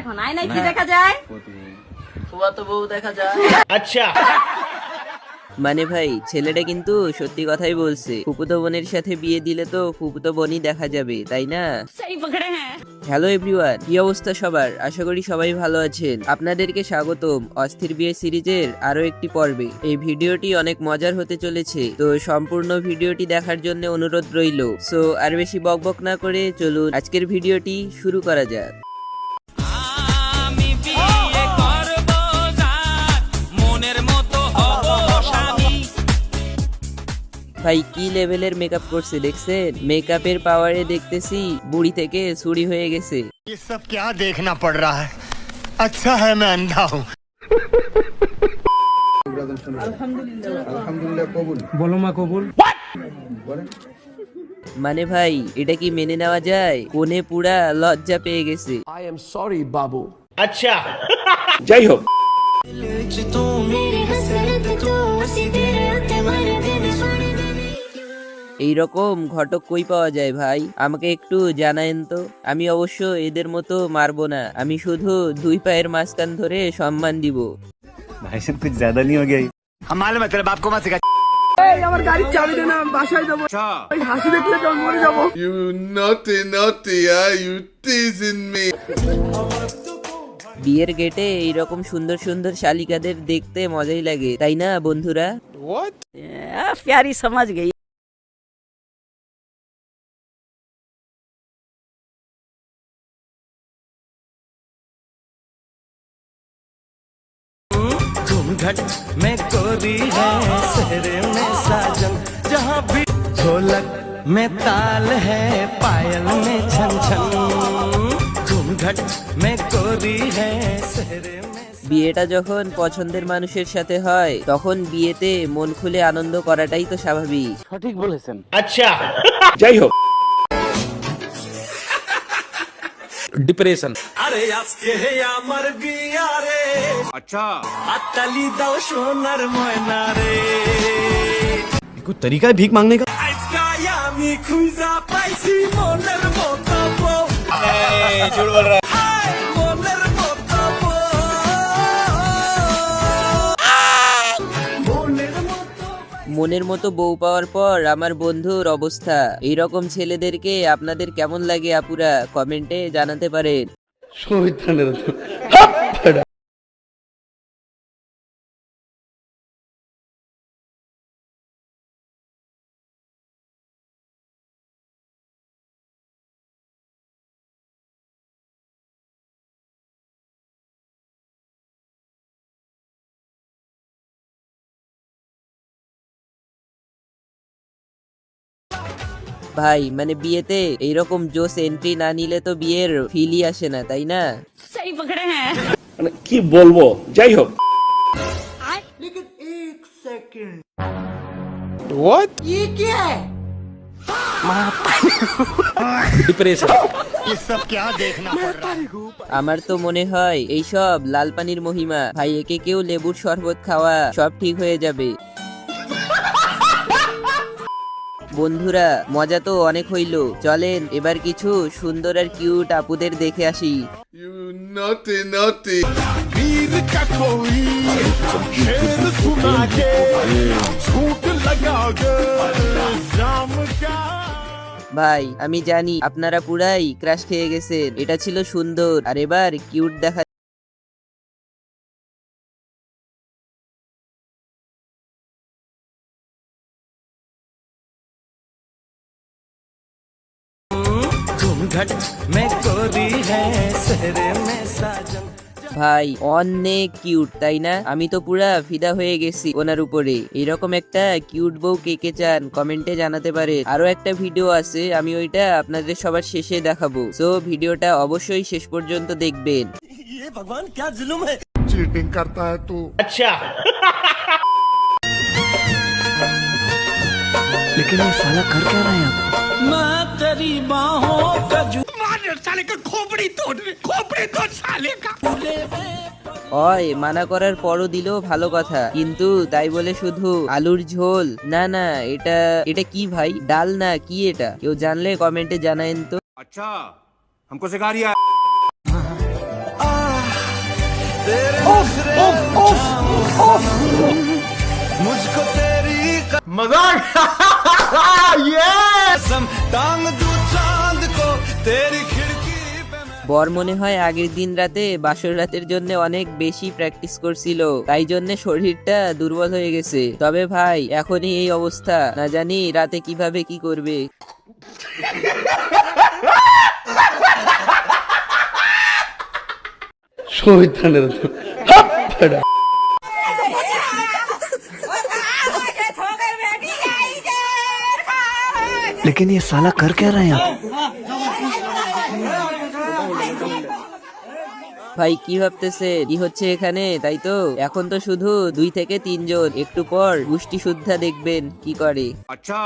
এখন আয়নায় কি দেখা যায়? ফুফাতো বউ দেখা যায়। আচ্ছা মানে ভাই ছেলেটা কিন্তু সত্যি কথাই বলছে, ফুপুতো বোনের সাথে বিয়ে দিলে তো ফুপুতো বোনই দেখা যাবে, তাই না? সেই পকড়ে হ্যাঁ। হ্যালো এভরিওয়ান, কি অবস্থা সবার? আশা করি সবাই ভালো আছেন। আপনাদেরকে স্বাগতম অস্থির বিয়ে সিরিজের আরো একটি পর্বে। এই ভিডিওটি অনেক মজার হতে চলেছে, তো সম্পূর্ণ ভিডিওটি দেখার জন্য অনুরোধ রইল। সো আর বেশি বকবক না করে চলুন আজকের ভিডিওটি শুরু করা যাক। ভাই কি লেভেলের মেকআপ করছে দেখছেন? মেকআপের পাওয়ারে দেখতেছি বুড়ি থেকে চুরি হয়ে গেছে। ये सब क्या देखना पड़ रहा है? अच्छा है मैं अंधा हूँ। মানে ভাই এটা কি মেনে নেওয়া যায়? কোনে পুরা লজ্জা পেয়ে গেছে। I am sorry, Babu. আচ্ছা যাই হোক এইরকম ঘটক কই পাওয়া যায় ভাই? আমাকে একটু জানায়েন তো। আমি অবশ্য এদের মতো মারবো না, আমি শুধু দুই পায়ের মাঝখান ধরে সম্মান দিব। भाई साहब कुछ ज्यादा नहीं हो गया? हम मालूम है तेरे बाप को मत सिखा। You naughty, you teasing me. বিয়ের গেটে এইরকম সুন্দর সুন্দর শালিকাদের দেখতে মজাই লাগে, তাই না বন্ধুরা? प्यारी समझ गई। घूमघट में कोरी है सहरे में साजन जहाँ भी ढोलक में ताल है पायल में छन छन घूमघट में कोरी है सहरे में। বিয়েটা যখন পছন্দের মানুষের সাথে হয় তখন বিয়েতে মন খুলে আনন্দ করাটাই তো স্বাভাবিক। সঠিক বলেছেন। আচ্ছা যাই হোক ডিপ্রেশন। আরে আজকে আমার বিয়া রে আচ্ছা হাততালি দাও সোনার ময়না রে कोई तरीका है भीख मांगने का? আজকে আমি খুঁজা পাইছি মনের মতো বউ झूठ बोल रहा है। মনের মতো বউ মনের মতো। মনের মতো বউ পাওয়ার পর আমার বন্ধুর অবস্থা এইরকম ছেলেদেরকে আপনাদের কেমন লাগে আপুরা কমেন্টে জানাতে পারেন। ভাই মানে বিয়েতে এইরকম জোস এন্ট্রি না নিলে তো বিয়ের ফিলই আসে না, তাই না? সেই পকড়ে হ্যাঁ। মানে কি বলবো, যাই হোক ডিপ্রেশন। ये सब क्या देखना पड़ रहा है? আমার তো মনে হয় এইসব লাল পানির মহিমা। ভাই একে কেউ লেবুর শরবত খাওয়া, সব ঠিক হয়ে যাবে। বন্ধুরা মজা তো অনেক হইল, চলেন এবার কিছু সুন্দর আর কিউট আপুদের দেখে আসি। You naughty. वीर का कोई शेर सुना के झूठ लगा के जाम का। ভাই আমি জানি আপনারা পুরাই ক্রাশ খেয়ে গেছেন, এটা ছিল সুন্দর আর এবার কিউট দেখা। घूमघट में कोरी है सहरे में साजन। ভাই অনেক কিউট তাই না? আমি তো পুরা ফিদা হয়ে গেছি ওনার উপরে। এরকম একটা কিউট বউ কে কে চান কমেন্টে জানাতে পারে। আরো একটা ভিডিও আছে, আমি ওইটা আপনাদের সবার শেষে দেখাবো, সো ভিডিওটা অবশ্যই শেষ পর্যন্ত দেখবেন। ये भगवान क्या जुल्म है। चीटिंग करता है तू। আচ্ছা लेकिन ये साला कर क्या रहा है यहाँ? मैं तेरी बाहों का साले का खोपड़ी तोड़ साले का। ওই মানা করার পরও দিলো ভালো কথা, কিন্তু তাই বলে শুধু আলুর ঝোল না না, এটা এটা কি ভাই? ডাল না কি এটা? কেউ জানলে কমেন্টে জানায়েন তো। अच्छा हमको सिखा रिया। तेरे नखरे उठाऊं मुझको तेरी मजाक कसम टांग दूं चांद को तेरी खिड़की पे मैं বর মনে হয় আগের দিন রাতে বাসর রাতের জন্য অনেক বেশি প্র্যাকটিস করছিল, তাই জন্য শরীরটা দুর্বল হয়ে গেছে। তবে ভাই এখনই এই অবস্থা, না জানি রাতে কিভাবে কি করবে। लेकिन ये साला कर क्या रहा है यहाँ? ভাই কি ভাবতেছে কি হচ্ছে এখানে, তাই তো? এখন তো শুধু 2 থেকে 3 জন, একটু পর গোষ্ঠী শুদ্ধা দেখবেন কি করে। अच्छा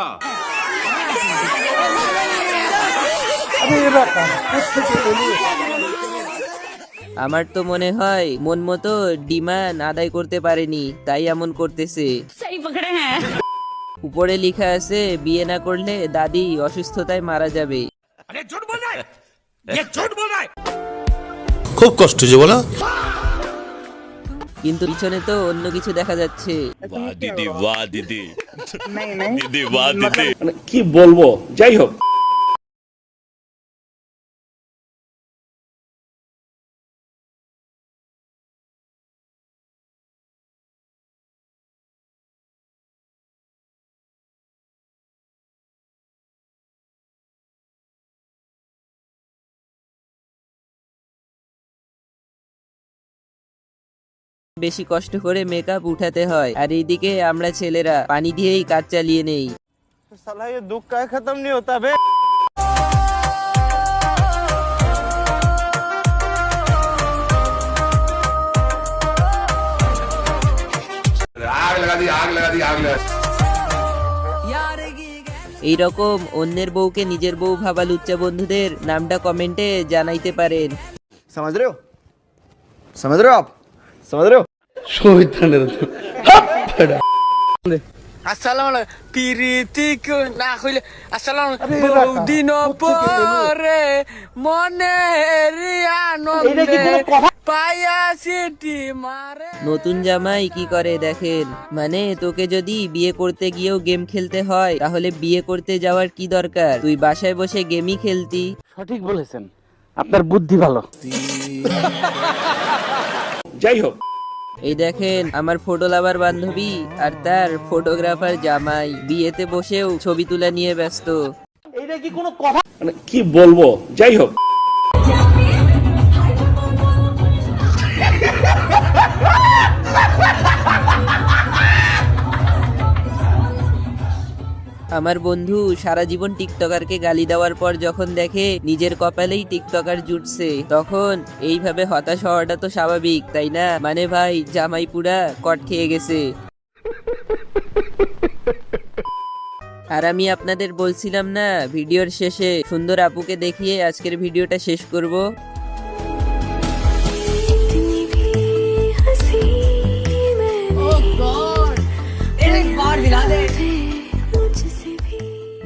আমার তো মনে হয় মন মতো ডিমান্ড আদায় করতে পারেনি, তাই এমন করতেছে। सही पकड़े हैं। উপরে লেখা আছে বিয়ে না করলে দাদি অসুস্থতায় মারা যাবে। खूब कष्ट जो बोला কিন্তু পিছনে তো অন্য কিছু দেখা যাচ্ছে। वाह दीदी वाह दीदी दीदी वाह दीदी মানে কি বলবো, যাই হোক। বেশি কষ্ট করে মেকআপ উঠাতে হয়, আর এইদিকে আমরা ছেলেরা পানি দিয়েই কাজ চালিয়ে নেই। साला ये दुख का खत्म नहीं होता बे। आग लगा दी आग लगा दी आग लगा এইরকম অন্যের বউকে নিজের বউ ভাবা লুচ্চা বন্ধুদের নামটা কমেন্টে জানাইতে পারেন। समझ रहे हो आप समझ रहे हो আসসালামু আলাইকুম পিরিতি না কইলে আসসালামু বহুদিন পরে মনে আনন্দে পায়া সিটি মারে। নতুন জামাই কি করে দেখেন, মানে তোকে যদি বিয়ে করতে গিয়েও গেম খেলতে হয় তাহলে বিয়ে করতে যাওয়ার কি দরকার, তুই বাসায় বসে গেমই খেলতি। সঠিক বলেছেন, আপনার বুদ্ধি ভালো। যাই হোক, এই দেখেন আমার ফটো লাভার বান্ধবী আর তার ফটোগ্রাফার জামাই বিয়েতে বসেও ছবি তুলে নিয়ে ব্যস্ত। মানে কি বলবো, যাই হোক। আমার বন্ধু সারা জীবন টিকটকারকে গালি দেওয়ার পর যখন দেখে নিজের কপালেই টিকটকার জুটছে, তখন এইভাবে হতাশ হওয়াটা তো স্বাভাবিক, তাই না? মানে ভাই জামাই পুরা কট খেয়ে গেছে। আর আমি আপনাদের বলছিলাম না ভিডিওর শেষে সুন্দর আপুকে দেখিয়ে আজকের ভিডিওটা শেষ করব।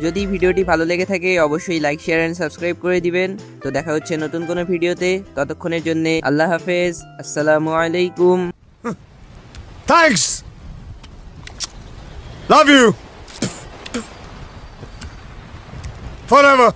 যদি ভিডিওটি ভালো লেগে থাকে অবশ্যই লাইক শেয়ার এন্ড সাবস্ক্রাইব করে দিবেন। তো দেখা হচ্ছে নতুন কোনো ভিডিওতে, ততক্ষণের জন্য আল্লাহ হাফেজ, আসসালামু আলাইকুম। Thanks love you forever.